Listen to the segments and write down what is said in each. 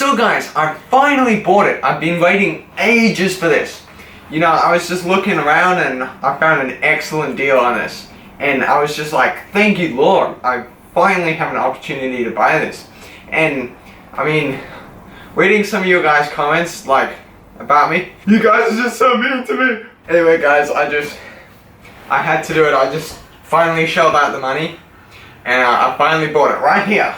So guys, I finally bought it. I've been waiting ages for this. You know, I was just looking around and I found an excellent deal on this. And I was just like, thank you Lord, I finally have an opportunity to buy this. And, I mean, reading some of your guys' comments, like, about me. You guys are just so mean to me. Anyway guys, I had to do it. I just finally shelled out the money. And I finally bought it right here.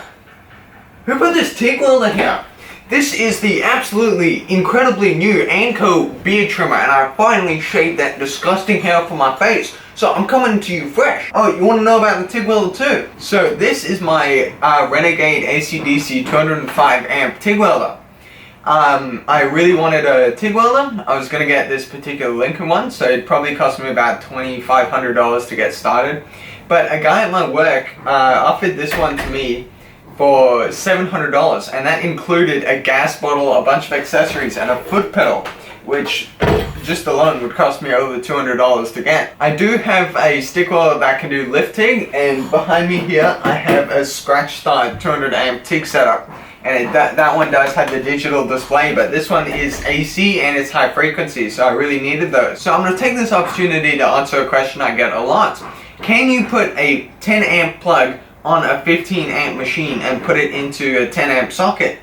Who put this TIG welder here? This is the absolutely incredibly new Anko beard trimmer, and I finally shaved that disgusting hair from my face. So I'm coming to you fresh. Oh, you want to know about the TIG welder too? So this is my Renegade AC/DC 205 amp TIG welder. I really wanted a TIG welder. I was going to get this particular Lincoln one, so it probably cost me about $2,500 to get started. But a guy at my work offered this one to me for $700, and that included a gas bottle, a bunch of accessories, and a foot pedal, which just alone would cost me over $200 to get. I do have a stick welder that can do lift TIG, and behind me here I have a scratch start 200 amp TIG setup, and that one does have the digital display, but this one is AC and it's high frequency, so I really needed those. So I'm going to take this opportunity to answer a question I get a lot. Can you put a 10 amp plug on a 15 amp machine and put it into a 10 amp socket?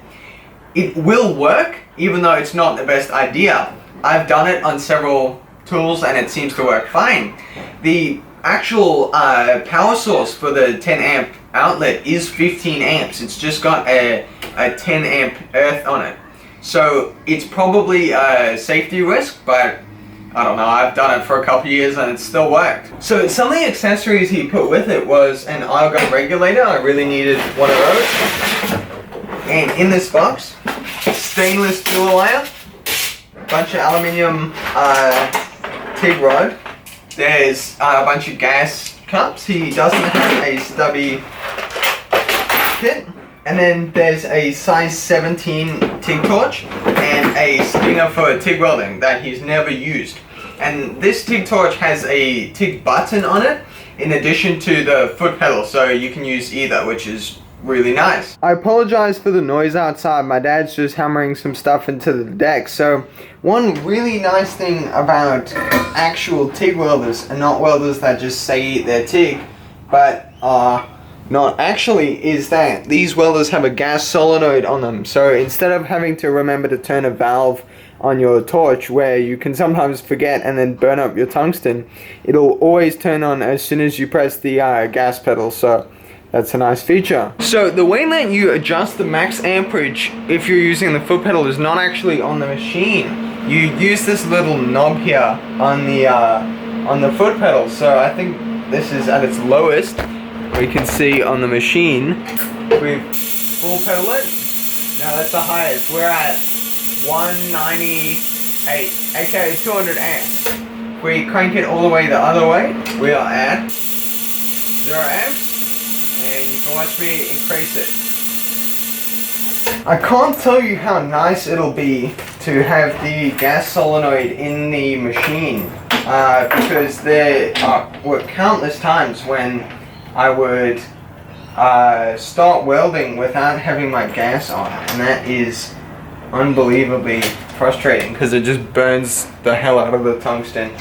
It will work, even though it's not the best idea. I've done it on several tools and it seems to work fine. The actual power source for the 10 amp outlet is 15 amps. It's just got a 10 amp earth on it. So it's probably a safety risk, but I don't know, I've done it for a couple years and it still worked. So some of the accessories he put with it was an oil gun regulator. I really needed one of those. And in this box, stainless filler wire, a bunch of aluminium TIG rod. There's a bunch of gas cups. He doesn't have a stubby kit. And then there's a size 17 TIG torch and a stinger for TIG welding that he's never used. And this TIG torch has a TIG button on it in addition to the foot pedal, so you can use either, which is really nice. I apologize for the noise outside. My dad's just hammering some stuff into the deck. So one really nice thing about actual TIG welders, and not welders that just say they're TIG, but not actually, is that these welders have a gas solenoid on them. So instead of having to remember to turn a valve on your torch where you can sometimes forget and then burn up your tungsten, it'll always turn on as soon as you press the gas pedal. So that's a nice feature. So the way that you adjust the max amperage if you're using the foot pedal is not actually on the machine. You use this little knob here on the foot pedal. So I think this is at its lowest. We can see on the machine we've full pedal it. Now that's the highest. We're at 198, aka 200 amps. If we crank it all the way the other way, we are at 0 amps, and you can watch me increase it. I can't tell you how nice it'll be to have the gas solenoid in the machine, because there were countless times when I would start welding without having my gas on, and that is unbelievably frustrating because it just burns the hell out of the tungsten,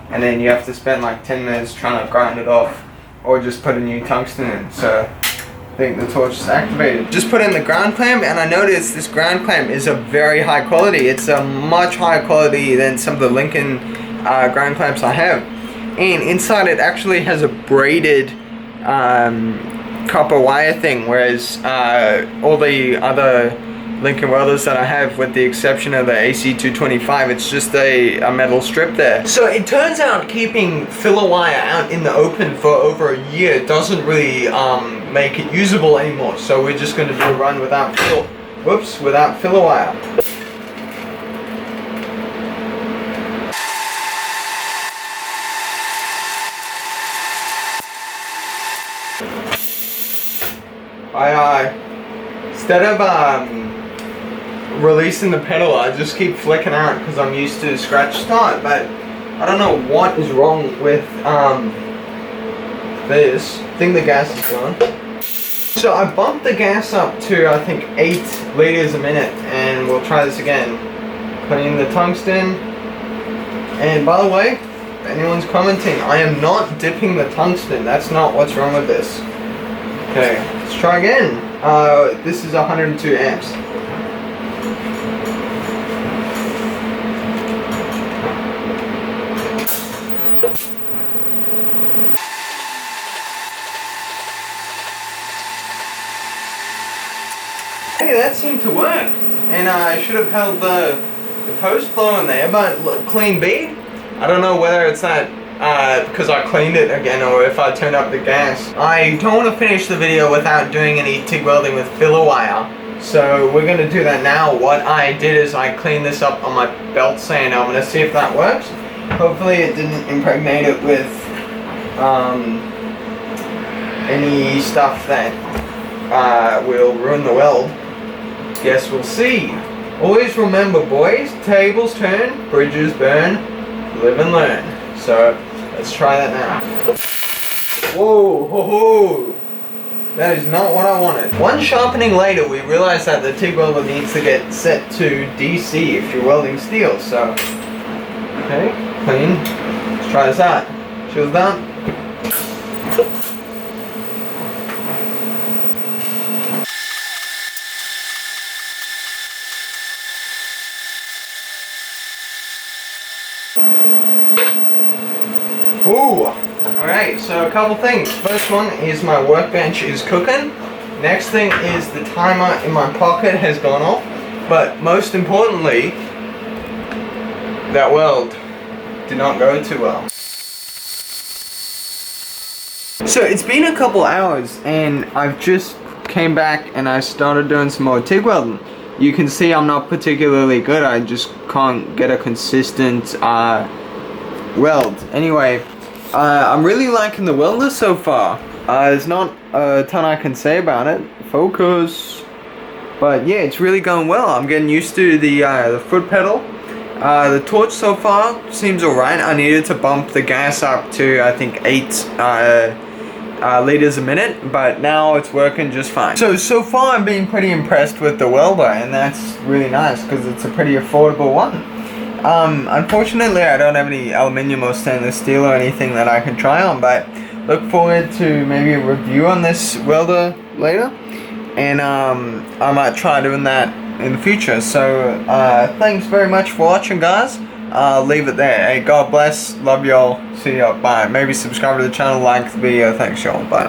and then you have to spend like 10 minutes trying to grind it off or just put a new tungsten in. So I think the torch is activated. Just put in the ground clamp, and I noticed this ground clamp is a very high quality. It's a much higher quality than some of the Lincoln ground clamps I have, and inside it actually has a braided copper wire thing, whereas all the other Lincoln welders that I have, with the exception of the AC225, it's just a metal strip there. So it turns out keeping filler wire out in the open for over a year doesn't really make it usable anymore, so we're just going to do a run without filler wire. Instead of releasing the pedal, I just keep flicking out because I'm used to scratch start, but I don't know what is wrong with this. I think the gas is gone. So I bumped the gas up to I think 8 liters a minute, and we'll try this again. Putting in the tungsten. And by the way, if anyone's commenting, I am not dipping the tungsten. That's not what's wrong with this. Okay, let's try again. This is 102 amps. Hey, that seemed to work. And I should have held the post flow in there, but look, clean bead. I don't know whether it's that because I cleaned it again or if I turned up the gas. I don't want to finish the video without doing any TIG welding with filler wire. So we're going to do that now. What I did is I cleaned this up on my belt sander. I'm going to see if that works. Hopefully it didn't impregnate it with any stuff that will ruin the weld. Guess we'll see. Always remember, boys, tables turn, bridges burn, live and learn. So let's try that now. Whoa, ho, ho. That is not what I wanted. One sharpening later, we realized that the TIG welder needs to get set to DC if you're welding steel. So, okay, clean. Let's try this out. Shield's done. Ooh, alright, so a couple things. First one is my workbench is cooking. Next thing is the timer in my pocket has gone off. But most importantly, that weld did not go too well. So it's been a couple hours and I've just came back and I started doing some more TIG welding. You can see I'm not particularly good. I just can't get a consistent weld. Anyway, I'm really liking the welder so far. There's not a ton I can say about it. Focus. But yeah, it's really going well. I'm getting used to the foot pedal. The torch so far seems alright. I needed to bump the gas up to I think 8 liters a minute, but now it's working just fine. So far I've been pretty impressed with the welder, and that's really nice because it's a pretty affordable one. Unfortunately I don't have any aluminium or stainless steel or anything that I can try on, but look forward to maybe a review on this welder later, and I might try doing that in the future. So thanks very much for watching, guys. I'll leave it there. Hey, God bless, love y'all, see y'all, bye. Maybe subscribe to the channel, like the video, thanks y'all, bye.